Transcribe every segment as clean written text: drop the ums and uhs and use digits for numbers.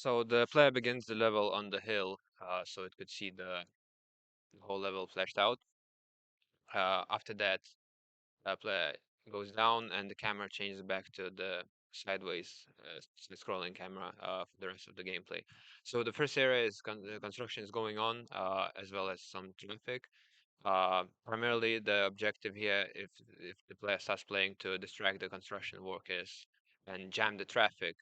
So the player begins the level on the hill, so it could see the whole level fleshed out. After that, player goes down and the camera changes back to the sideways scrolling camera for the rest of the gameplay. So the first area is the construction is going on, as well as some traffic. Primarily, the objective here, if the player starts playing, to distract the construction workers and jam the traffic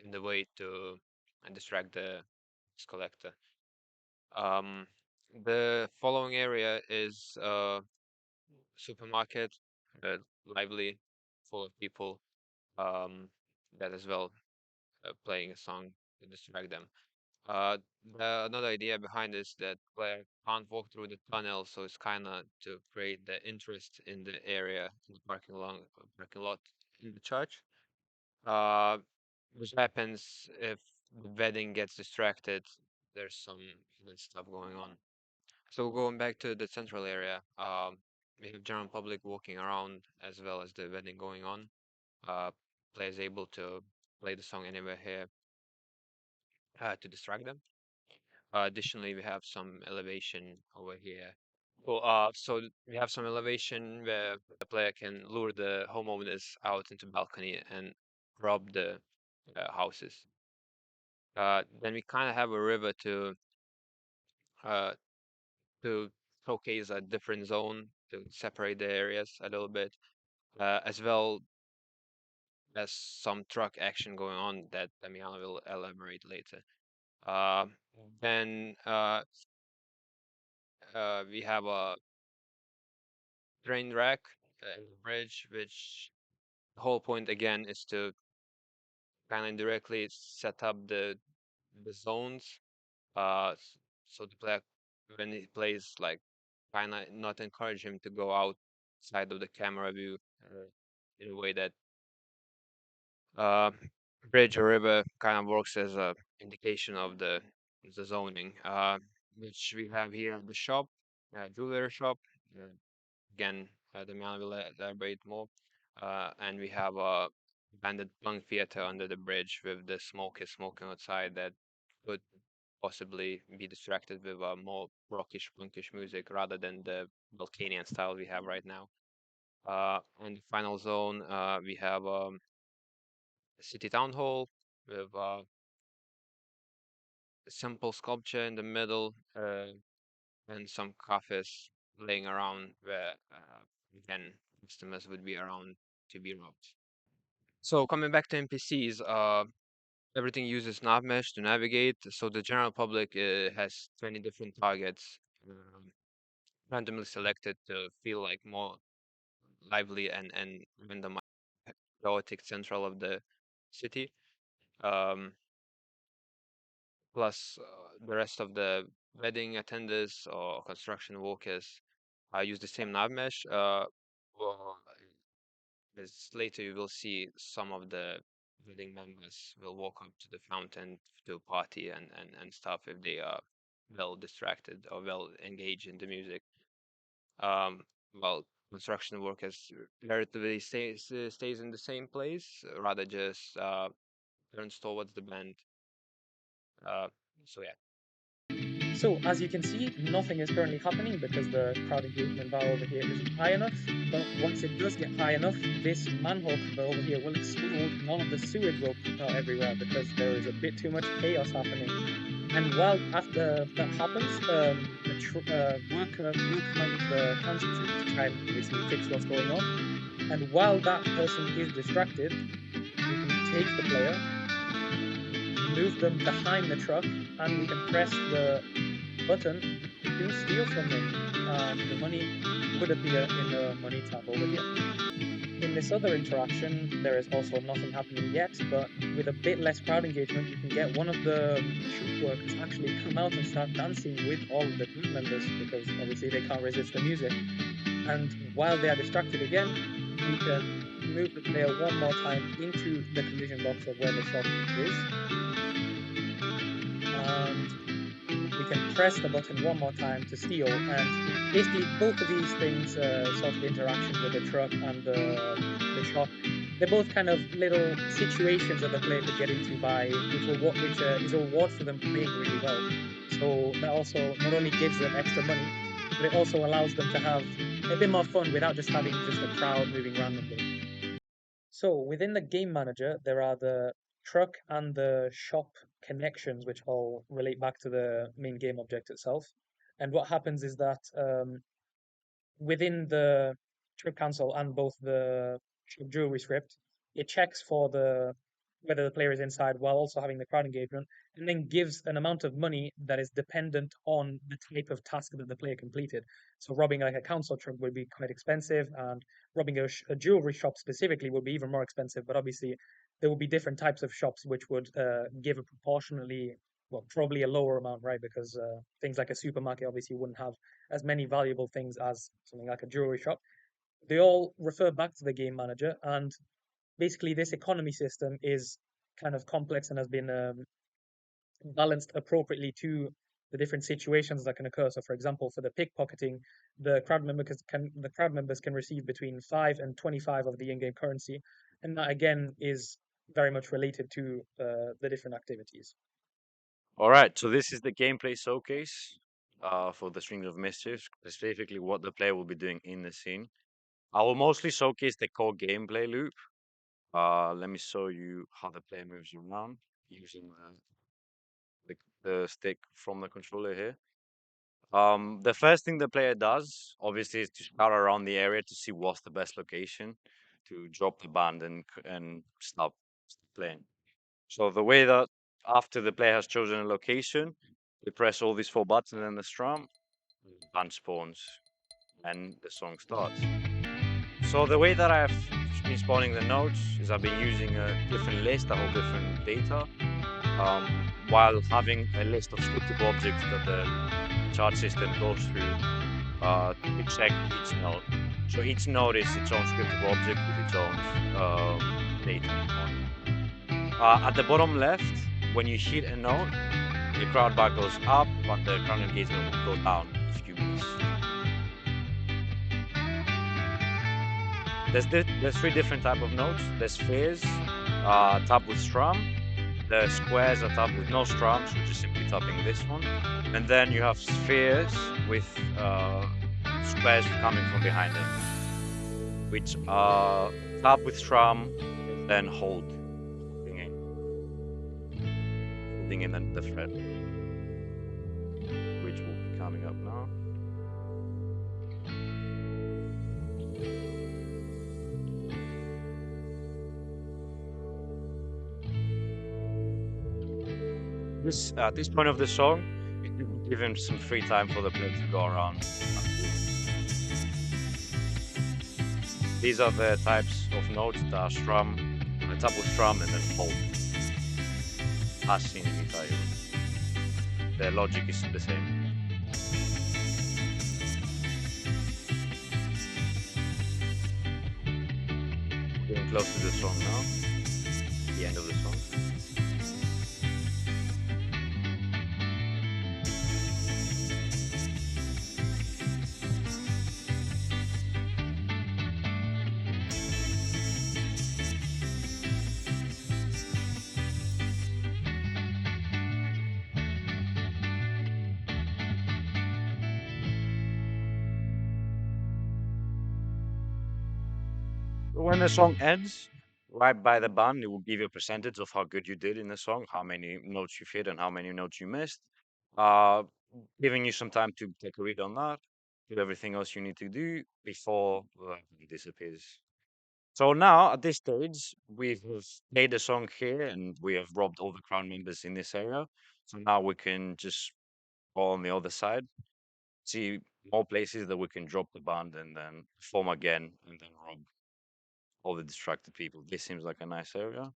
in the way to and distract the tax collector. Um, the following area is supermarket, uh, lively, full of people. Um, that as well playing a song to distract them. Uh, another idea behind this that player can't walk through the tunnel, so it's kind of to create the interest in the area, in the parking lot in the church. Uh, which happens if the wedding gets distracted. There's some hidden stuff going on. So going back to the central area, we have general public walking around as well as the wedding going on. Uh, player is able to play the song anywhere here to distract them. Additionally, we have some elevation over here. Well, so we have some elevation where the player can lure the homeowners out into balcony and rob the houses. Then we kind of have a river uh, to showcase a different zone to separate the areas a little bit, as well as some truck action going on that Damiano will elaborate later. Uh, then we have a train wreck in the bridge, which the whole point again is to kind of indirectly set up the zones. So the player when he plays like kind of not encourage him to go outside of the camera view in a way that uh, bridge or river kind of works as a indication of the zoning. Which we have here the shop, jewelry shop. Uh, Again, the man will elaborate more. And we have a banded punk theater under the bridge with the smokers smoking outside that could possibly be distracted with a more rockish, punkish music rather than the Balkanian style we have right now. And the final zone, we have a city town hall with a simple sculpture in the middle and some cafes laying around where, again, customers would be around to be robbed. So coming back to NPCs, everything uses nav mesh to navigate. So the general public has 20 different targets randomly selected to feel like more lively and random chaotic central of the city. Um, Plus the rest of the wedding attendants or construction workers use the same nav mesh. Well, as later you will see some of the wedding members will walk up to the fountain to party and stuff if they are well distracted or well engaged in the music. While construction workers relatively stays in the same place, rather just turns towards the band. Uh, so yeah. So as you can see, nothing is currently happening because the crowd engagement bar over here isn't high enough. But once it does get high enough, this manhole cover over here will explode. None of the sewage will put out everywhere because there is a bit too much chaos happening. And while after that happens, a worker will come out of the transit to try and basically fix what's going on. And while that person is distracted, we can take the player, move them behind the truck, and we can press the button to steal from them. The money would appear in the money tab over here. In this other interaction, there is also nothing happening yet, but with a bit less crowd engagement, you can get one of the shop workers actually come out and start dancing with all of the group members because obviously they can't resist the music. And while they are distracted again, we can move the player one more time into the collision box of where the shop is. And we can press the button one more time to steal, and basically both of these things, sort of interaction with the truck and the shop, they're both kind of little situations that the player could get into by which is a reward for them playing really well. So that also not only gives them extra money, but it also allows them to have a bit more fun without just having just a crowd moving randomly. So within the game manager, there are the truck and the shop connections, which all relate back to the main game object itself. And what happens is that within the trip console and both the jewelry script, it checks for the whether the player is inside while also having the crowd engagement, and then gives an amount of money that is dependent on the type of task that the player completed. So robbing like a council truck would be quite expensive, and robbing a jewelry shop specifically would be even more expensive. But obviously, there will be different types of shops which would give a proportionally, well, probably a lower amount, right? Because things like a supermarket obviously wouldn't have as many valuable things as something like a jewelry shop. They all refer back to the game manager, and basically, this economy system is kind of complex and has been balanced appropriately to the different situations that can occur. So, for example, for the pickpocketing, the crowd members can receive between 5 and 25 of the in-game currency, and that again is very much related to the different activities. All right, so this is the gameplay showcase for the Strings of Mischief, specifically what the player will be doing in the scene. I will mostly showcase the core gameplay loop. Let me show you how the player moves around using the stick from the controller here. The first thing the player does, obviously, is to scout around the area to see what's the best location to drop the band and stop playing. So the way that after the player has chosen a location, they press all these four buttons and the strum, band spawns, and the song starts. So the way that I've been spawning the notes is I've been using a different list, a whole different data, while having a list of scriptable objects that the chart system goes through to check each node. So each node is its own scriptable object with its own data on it. At the bottom left, when you hit a node, the crowd bar goes up, but the crowd engagement will go down if you miss. There's three different type of notes. There's spheres, tapped with strum. The squares are tapped with no strum, so just simply tapping this one. And then you have spheres with squares coming from behind them, which are tapped with strum, then holding in the fret, which will be coming up now. At this point of the song, give him some free time for the player to go around. These are the types of notes that are strum, tap with strum, and then hold. As seen in guitar. The logic is the same. Getting close to the song now. The end of the song. When the song ends, right by the band, it will give you a percentage of how good you did in the song, how many notes you hit and how many notes you missed. Uh, Giving you some time to take a read on that, do everything else you need to do before it disappears. So now, at this stage, we have played the song here and we have robbed all the crowd members in this area. So now we can just go on the other side, see more places that we can drop the band and then form again and then rob all the distracted people. This seems like a nice area.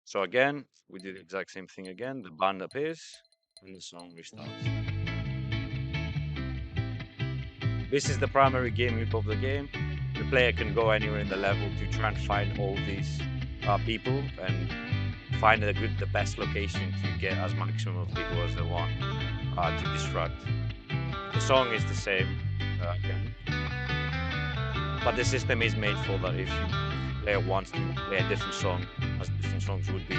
So again, we do the exact same thing again. The band appears and the song restarts. This is the primary game loop of the game. The player can go anywhere in the level to try and find all these people and find the best location to get as maximum of people as they want to distract. The song is the same again, but the system is made for that. If you player wants to play a different song, as different songs would be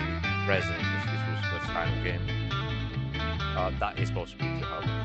present if this was the final game, that is possible to happen.